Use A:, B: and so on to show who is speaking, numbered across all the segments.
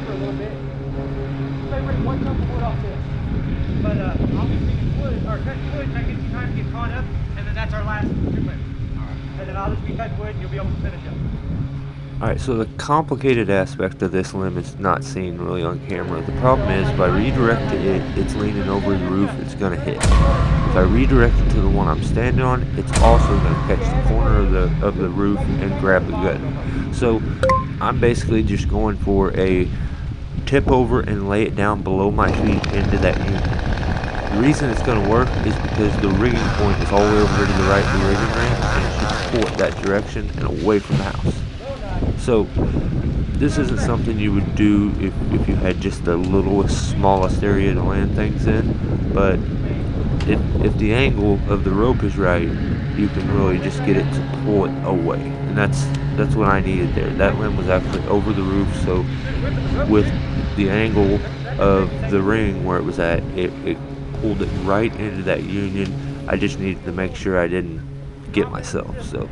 A: for a little bit. So I bring one chunk of wood off this. But I'll be bringing wood, or cutting wood, and that gives you time to get caught up, and then that's our last 2 minutes. And then I'll just be cutting wood, and you'll be able to finish up.
B: Alright, so the complicated aspect of this limb is not seen really on camera. The problem is, if I redirect to it, it's leaning over the roof, it's going to hit. If I redirect it to the one I'm standing on, it's also going to catch the corner of the roof and grab the gut. So I'm basically just going for a tip over and lay it down below my feet into that unit. The reason it's going to work is because the rigging point is all the way over to the right of the rigging ring, and it should pull it that direction and away from the house. So this isn't something you would do if you had just the littlest, smallest area to land things in, but if the angle of the rope is right, you can really just get it to pull it away, and that's what I needed there. That limb was actually over the roof, so with the angle of the ring where it was at, it pulled it right into that union. I just needed to make sure I didn't get myself. So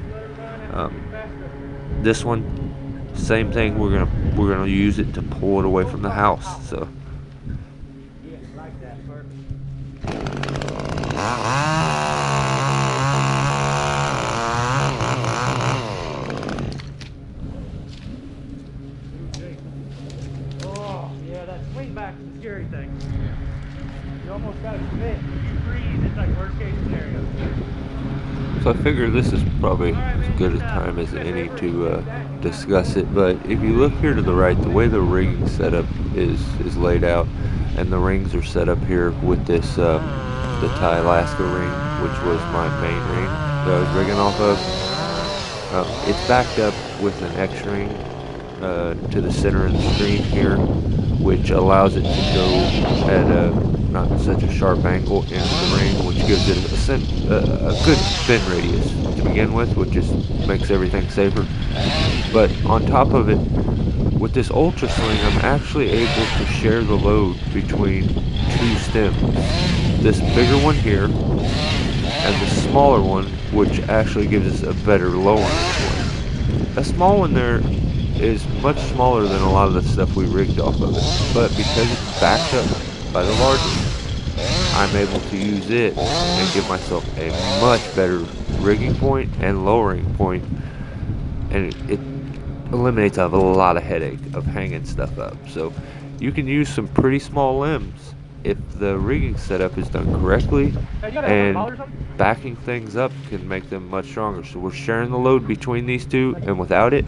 B: this one, same thing. We're gonna use it to pull it away from the house. So.
A: Oh, yeah, that swing back is the scary thing. You almost got to commit. If you freeze, it's like worst case scenario.
B: So I figure this is probably as good a time as any to discuss it. But if you look here to the right, the way the rigging setup is laid out, and the rings are set up here with this the Thai Alaska ring, which was my main ring that I was rigging off of. It's backed up with an X ring to the center of the screen here, which allows it to go at not such a sharp angle into the ring, which gives it a good spin radius to begin with, which just makes everything safer. But on top of it, with this Ultra Sling, I'm actually able to share the load between 2 stems. This bigger one here, and the smaller one, which actually gives us a better lowering point. That small one there is much smaller than a lot of the stuff we rigged off of it, but because it's backed up by the larger one, I'm able to use it and give myself a much better rigging point and lowering point, and it eliminates a lot of headache of hanging stuff up. So you can use some pretty small limbs if the rigging setup is done correctly, and backing things up can make them much stronger. So we're sharing the load between these two, and without it,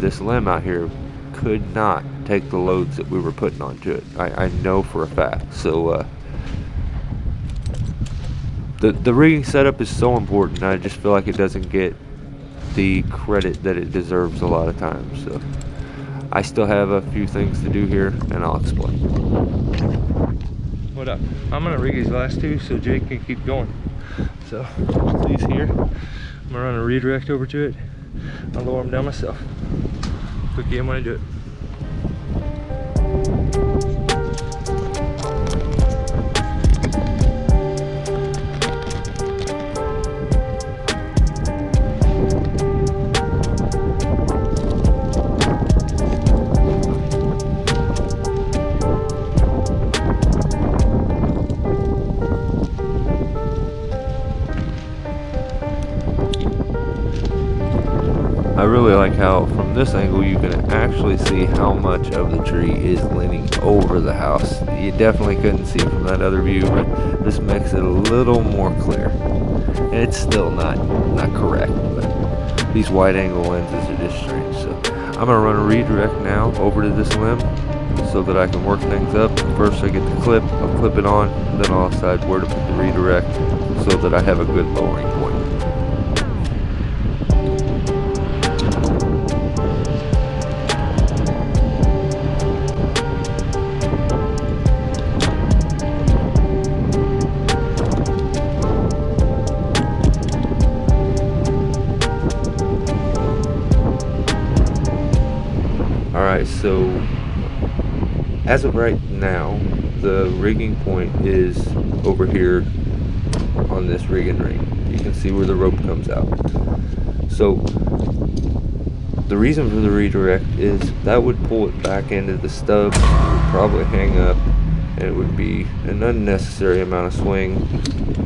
B: this limb out here could not take the loads that we were putting onto it. I know for a fact. So the rigging setup is so important. I just feel like it doesn't get the credit that it deserves a lot of times. So I still have a few things to do here, and I'll explain.
C: What up? I'm gonna rig these last two so Jake can keep going. So these here, I'm gonna run a redirect over to it. I'll lower them down myself. Quick game when I do it.
B: I really like how from this angle you can actually see how much of the tree is leaning over the house. You definitely couldn't see from that other view, but this makes it a little more clear. And it's still not correct, but these wide angle lenses are just strange. So I'm gonna run a redirect now over to this limb so that I can work things up. First I get the clip, I'll clip it on, and then I'll decide where to put the redirect so that I have a good lowering point. Alright, so as of right now, the rigging point is over here on this rigging ring. You can see where the rope comes out. So The reason for the redirect is that would pull it back into the stub, it would probably hang up, and it would be an unnecessary amount of swing,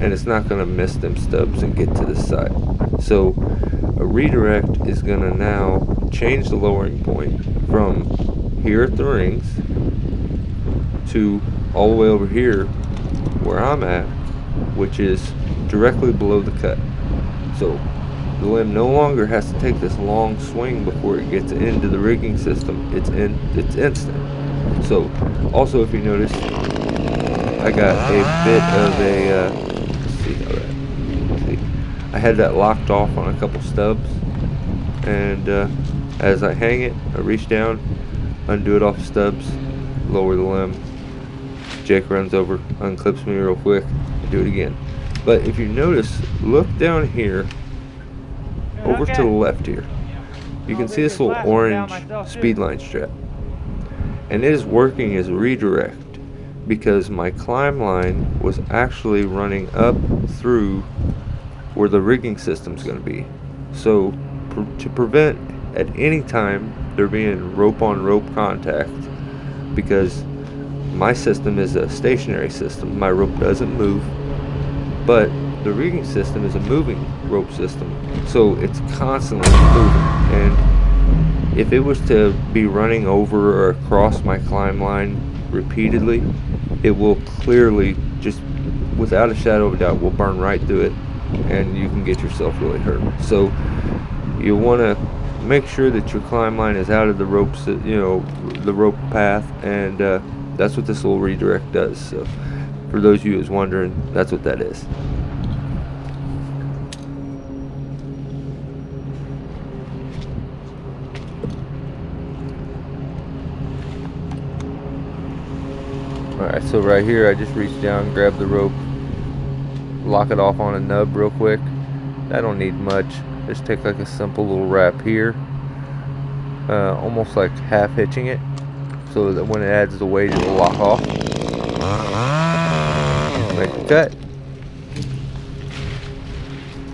B: and it's not going to miss them stubs and get to the side. So a redirect is going to now change the lowering point from here at the rings to all the way over here where I'm at, which is directly below the cut. So the limb no longer has to take this long swing before it gets into the rigging system. It's instant. So also, if you notice, I got a bit of a let's see how that, see, I had that locked off on a couple stubs, and as I hang it, I reach down, undo it off the stubs, lower the limb. Jake runs over, unclips me real quick, and do it again. But if you notice, look down here, over to the left here. You can see this little orange speed line strap. And it is working as a redirect because my climb line was actually running up through where the rigging system's going to be. So to prevent at any time there being rope on rope contact, because my system is a stationary system, my rope doesn't move, but the rigging system is a moving rope system, so it's constantly moving. And if it was to be running over or across my climb line repeatedly, it will clearly, just without a shadow of a doubt, will burn right through it, and you can get yourself really hurt. So you want to make sure that your climb line is out of the ropes, the rope path, and that's what this little redirect does. So for those of you who's wondering, that's what that is. Alright, so right here I just reach down, grab the rope, lock it off on a nub real quick. I don't need much. Just take like a simple little wrap here, almost like half hitching it, so that when it adds the weight it'll lock off. Make a cut,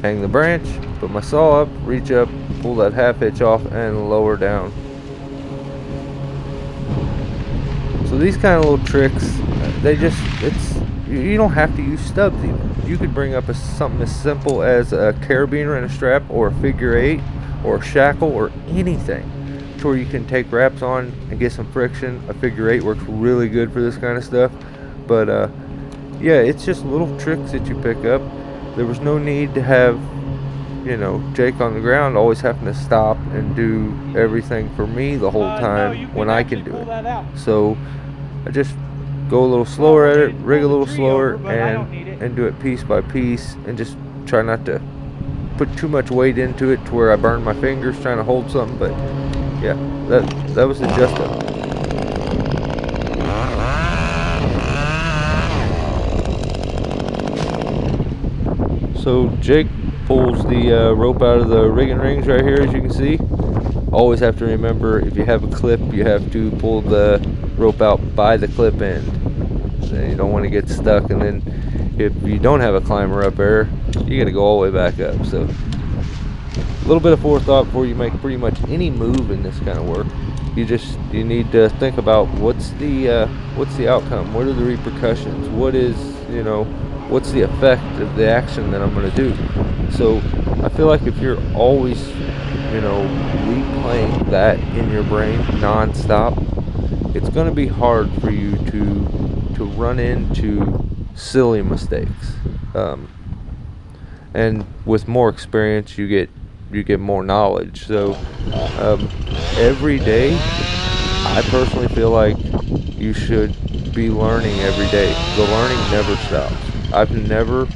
B: hang the branch, put my saw up, reach up, pull that half hitch off, and lower down. So these kind of little tricks, you don't have to use stubs even. You could bring up something as simple as a carabiner and a strap, or a figure 8, or a shackle, or anything, to where you can take wraps on and get some friction. A figure 8 works really good for this kind of stuff. But yeah, it's just little tricks that you pick up. There was no need to have, Jake on the ground always having to stop and do everything for me the whole time when I can do it. So I just go a little slower at it, rig a little slower, and do it piece by piece, and just try not to put too much weight into it to where I burn my fingers trying to hold something. But yeah, that was the gist of it. So Jake pulls the rope out of the rigging rings right here, as you can see. Always have to remember, if you have a clip, you have to pull the rope out by the clip end. You don't want to get stuck, and then if you don't have a climber up there, you got to go all the way back up. So a little bit of forethought before you make pretty much any move in this kind of work. You need to think about what's the outcome, what are the repercussions, what's the effect of the action that I'm going to do. So I feel like if you're always replaying that in your brain non-stop, it's going to be hard for you to run into silly mistakes. And with more experience, you get more knowledge. So every day, I personally feel like you should be learning every day. The learning never stops. I've never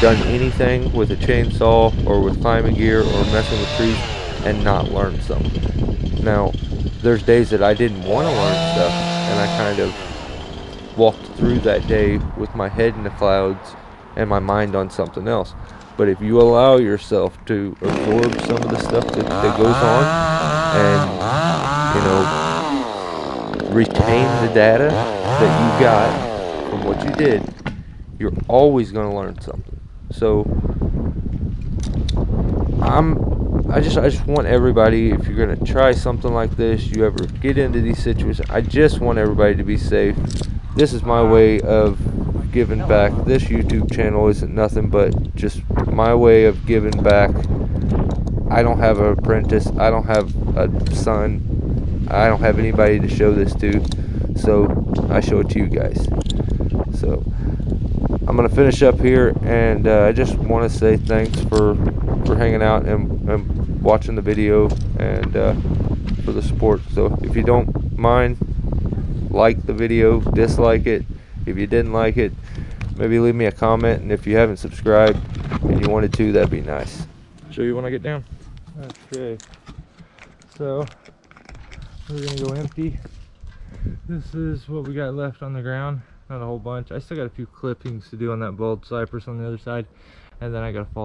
B: done anything with a chainsaw or with climbing gear or messing with trees and not learned something. Now, there's days that I didn't want to learn stuff, and I kind of walked through that day with my head in the clouds and my mind on something else. But if you allow yourself to absorb some of the stuff that goes on, and retain the data that you got from what you did, you're always going to learn something. So I just want everybody, if you're gonna try something like this, you ever get into these situations, I just want everybody to be safe. This is my way of giving back. This YouTube channel isn't nothing but just my way of giving back. I don't have an apprentice, I don't have a son, I don't have anybody to show this to, so I show it to you guys. So I'm gonna finish up here, and I just want to say thanks for hanging out and watching the video, and for the support. So if you don't mind, like the video, dislike it. If you didn't like it, maybe leave me a comment, and if you haven't subscribed and you wanted to, that'd be nice. Show you when I get down. Okay, so we're gonna go empty. This is what we got left on the ground. Not a whole bunch. I still got a few clippings to do on that bald cypress on the other side, and then I gotta follow